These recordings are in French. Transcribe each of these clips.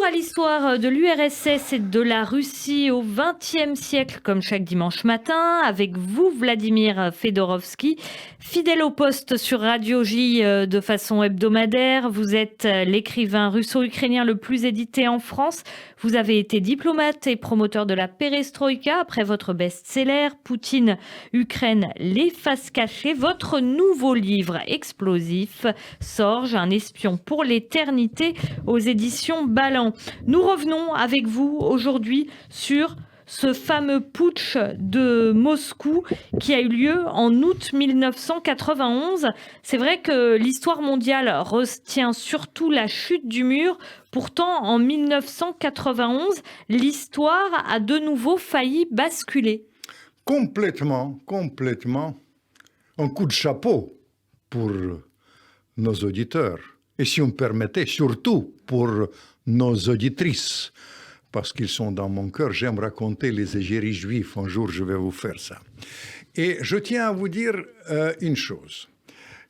à l'histoire de l'URSS et de la Russie au XXe siècle, comme chaque dimanche matin, avec vous, Vladimir Fedorovski, fidèle au poste sur Radio J de façon hebdomadaire. Vous êtes l'écrivain russo-ukrainien le plus édité en France. Vous avez été diplomate et promoteur de la perestroïka après votre best-seller Poutine, Ukraine, les faces cachées. Votre nouveau livre explosif, Sorge, un espion pour l'éternité, aux éditions Ballant. Nous revenons avec vous aujourd'hui sur ce fameux putsch de Moscou qui a eu lieu en août 1991. C'est vrai que l'histoire mondiale retient surtout la chute du mur. Pourtant, en 1991, l'histoire a de nouveau failli basculer. Complètement. Un coup de chapeau pour nos auditeurs. Et si on me permettait, surtout pour nos auditrices, parce qu'ils sont dans mon cœur, j'aime raconter les égéries juifs. Un jour, je vais vous faire ça. Et je tiens à vous dire une chose,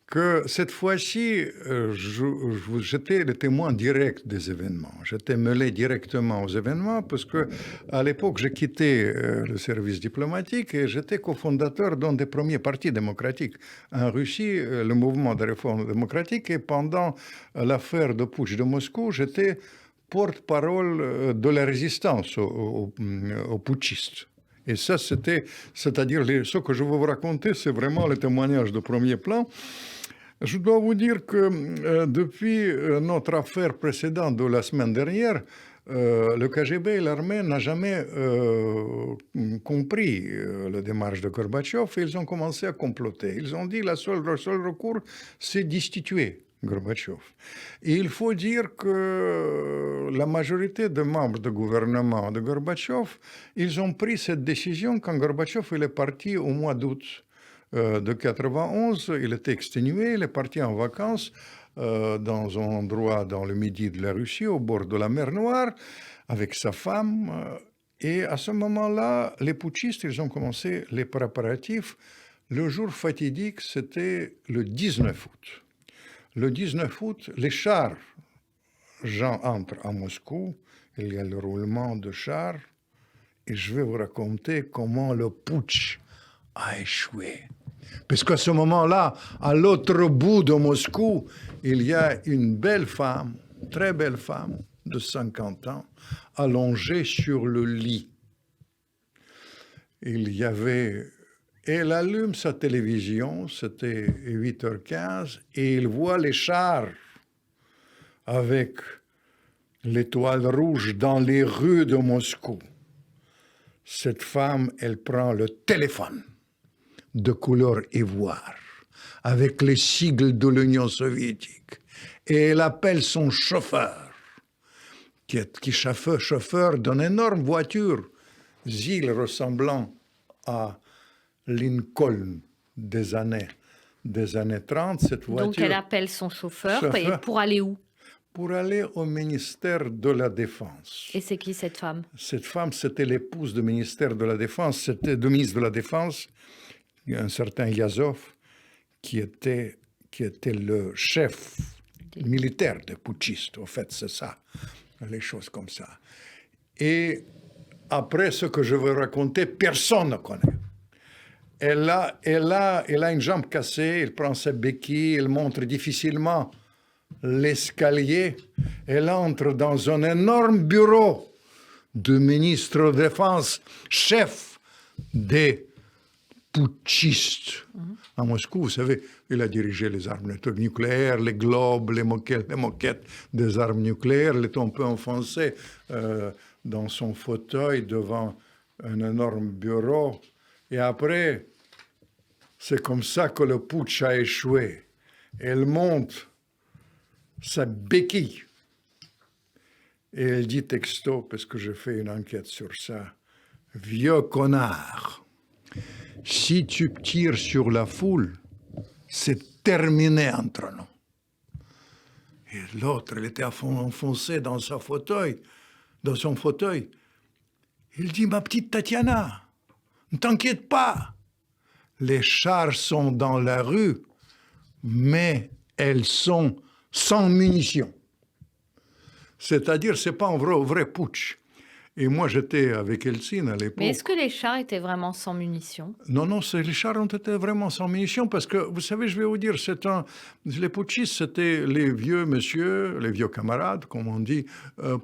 que cette fois-ci, j'étais le témoin direct des événements. J'étais mêlé directement aux événements parce que à l'époque, j'ai quitté le service diplomatique et j'étais cofondateur d'un des premiers partis démocratiques en Russie, le mouvement de réforme démocratique. Et pendant l'affaire de putsch de Moscou, j'étais porte-parole de la résistance aux putschistes. Et ça, c'est-à-dire ce que je vais vous raconter, c'est vraiment le témoignage de premier plan. Je dois vous dire que depuis notre affaire précédente de la semaine dernière, le KGB et l'armée n'ont jamais compris la démarche de Gorbatchev et ils ont commencé à comploter. Ils ont dit que le seul recours, c'est destituer Gorbatchev. Et il faut dire que la majorité des membres du gouvernement de Gorbatchev, ils ont pris cette décision quand Gorbatchev il est parti au mois d'août de 91. Il était exténué, il est parti en vacances dans un endroit dans le midi de la Russie, au bord de la mer Noire, avec sa femme. Et à ce moment-là, les putschistes, ils ont commencé les préparatifs. Le jour fatidique, c'était le 19 août. Le 19 août, les chars, gens entrent à Moscou, il y a le roulement de chars, et je vais vous raconter comment le putsch a échoué. Parce qu'à ce moment-là, à l'autre bout de Moscou, il y a une belle femme, très belle femme, de 50 ans, allongée sur le lit. Elle allume sa télévision, c'était 8h15, et il voit les chars avec l'étoile rouge dans les rues de Moscou. Cette femme, elle prend le téléphone de couleur ivoire, avec les sigles de l'Union soviétique, et elle appelle son chauffeur, qui est chauffeur d'une énorme voiture, zile ressemblant à Lincoln des années 30, cette voiture. Donc elle appelle son chauffeur. Pour aller où? Pour aller au ministère de la Défense. Et c'est qui cette femme? Cette femme, c'était l'épouse du ministère de la Défense, c'était le ministre de la Défense, un certain Yazov, qui était le chef militaire des putschistes. En fait, c'est ça, les choses comme ça. Et après ce que je vais raconter, personne ne connaît. Elle a une jambe cassée, elle prend sa béquille, elle monte difficilement l'escalier, elle entre dans un énorme bureau du ministre de la Défense, chef des putschistes. À Moscou, vous savez, il a dirigé les armes nucléaires, les globes, les moquettes des armes nucléaires. Il était un peu enfoncé dans son fauteuil devant un énorme bureau. Et après, c'est comme ça que le putsch a échoué. Elle monte sa béquille et elle dit texto, parce que j'ai fait une enquête sur ça, « Vieux connard, si tu tires sur la foule, c'est terminé entre nous. » Et l'autre, il était enfoncé dans son fauteuil. Il dit, « Ma petite Tatiana, ne t'inquiète pas, les chars sont dans la rue, mais elles sont sans munitions. C'est-à-dire, c'est pas un vrai putsch. Et moi, j'étais avec Helsinki à l'époque. Mais est-ce que les chars étaient vraiment sans munitions? Non, les chars ont été vraiment sans munitions parce que, vous savez, je vais vous dire, les putschistes, c'était les vieux messieurs, les vieux camarades, comme on dit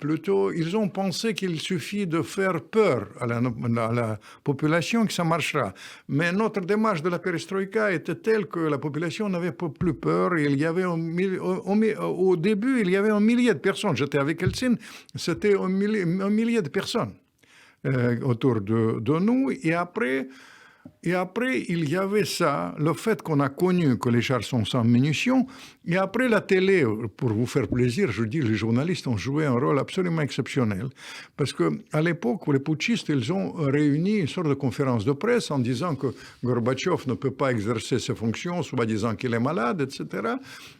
plutôt. Ils ont pensé qu'il suffit de faire peur à la population que ça marchera. Mais notre démarche de la perestroïka était telle que la population n'avait plus peur. Il y avait au début, il y avait 1 millier de personnes. J'étais avec Helsinki, c'était 1 millier de personnes autour de nous. Et après, il y avait ça, le fait qu'on a connu que les chars sont sans munitions. Et après, la télé, pour vous faire plaisir, je dis, les journalistes ont joué un rôle absolument exceptionnel. Parce qu'à l'époque, les putschistes, ils ont réuni une sorte de conférence de presse en disant que Gorbatchev ne peut pas exercer ses fonctions, soit disant qu'il est malade, etc.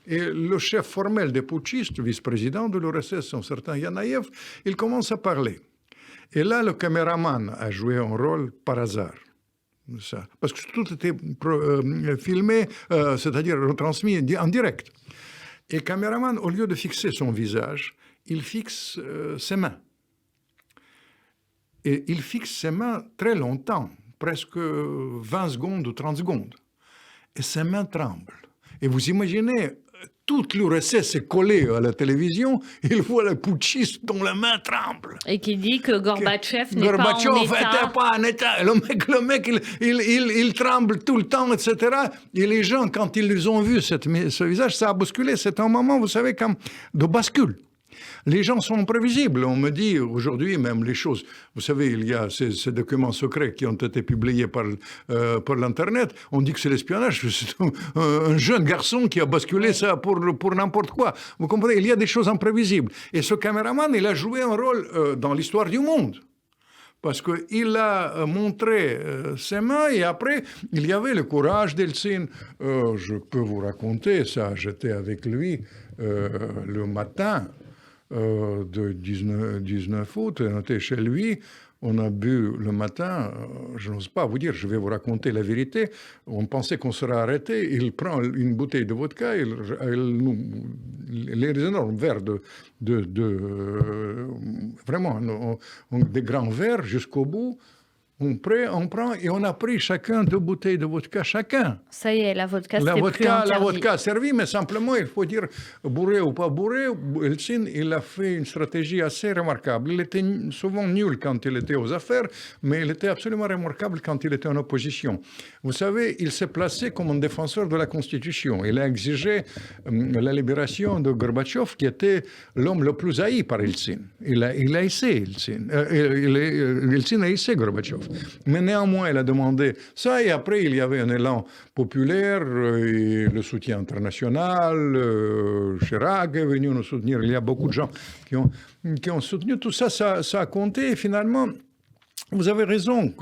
Et le chef formel des putschistes, vice-président de l'URSS, un certain Yanayev, il commence à parler. Et là, le caméraman a joué un rôle par hasard. Ça. Parce que tout était filmé, c'est-à-dire retransmis en direct. Et le caméraman, au lieu de fixer son visage, il fixe ses mains. Et il fixe ses mains très longtemps, presque 20 secondes ou 30 secondes. Et ses mains tremblent. Et vous imaginez, toute l'URSS est collée à la télévision, il voit le putschiste dont la main tremble. Et qui dit que Gorbatchev n'est pas en état. Le mec il tremble tout le temps, etc. Et les gens, quand ils ont vu ce visage, ça a bousculé. C'est un moment, vous savez, comme de bascule. Les gens sont imprévisibles. On me dit aujourd'hui même les choses. Vous savez, il y a ces documents secrets qui ont été publiés par l'Internet. On dit que c'est l'espionnage. C'est un jeune garçon qui a basculé ça pour n'importe quoi. Vous comprenez? Il y a des choses imprévisibles. Et ce caméraman, il a joué un rôle dans l'histoire du monde. Parce qu'il a montré ses mains et après, il y avait le courage d'Helsinki. Je peux vous raconter ça. J'étais avec lui le matin de 19 août, on était chez lui, on a bu le matin, je n'ose pas vous dire, je vais vous raconter la vérité, on pensait qu'on serait arrêté, il prend une bouteille de vodka, les énormes verres vraiment des grands verres jusqu'au bout, on prend et on a pris chacun 2 bouteilles de vodka chacun. Ça y est, la vodka, c'était plus interdit. La vodka a servi, mais simplement, il faut dire, bourré ou pas bourré, Helsinki, il a fait une stratégie assez remarquable. Il était souvent nul quand il était aux affaires, mais il était absolument remarquable quand il était en opposition. Vous savez, il s'est placé comme un défenseur de la Constitution. Il a exigé la libération de Gorbatchev, qui était l'homme le plus haï par Helsinki. Il a essayé Helsinki. Helsinki a essayé Gorbatchev. Mais néanmoins, il a demandé ça, et après, il y avait un élan populaire, et le soutien international, Chirac est venu nous soutenir, il y a beaucoup de gens qui ont soutenu, tout ça, ça a compté, et finalement, vous avez raison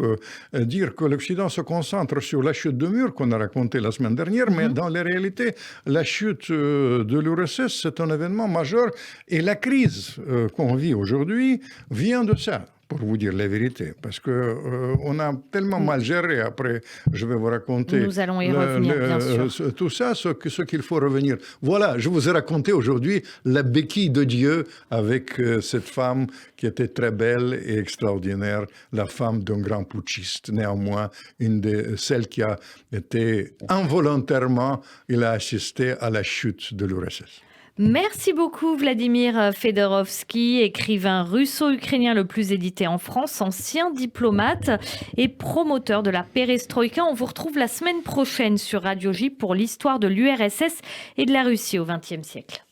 de dire que l'Occident se concentre sur la chute de mur qu'on a raconté la semaine dernière, mais dans la réalité, la chute de l'URSS, c'est un événement majeur, et la crise qu'on vit aujourd'hui vient de ça. Pour vous dire la vérité, parce qu'on a tellement mal géré, après je vais vous raconter. Nous allons y revenir, bien sûr. Tout ça, ce qu'il faut revenir. Voilà, je vous ai raconté aujourd'hui la béquille de Dieu avec cette femme qui était très belle et extraordinaire, la femme d'un grand putschiste, néanmoins, celle qui a été involontairement, il a assisté à la chute de l'URSS. Merci beaucoup Vladimir Fedorovski, écrivain russo-ukrainien le plus édité en France, ancien diplomate et promoteur de la perestroïka. On vous retrouve la semaine prochaine sur Radio J pour l'histoire de l'URSS et de la Russie au XXe siècle.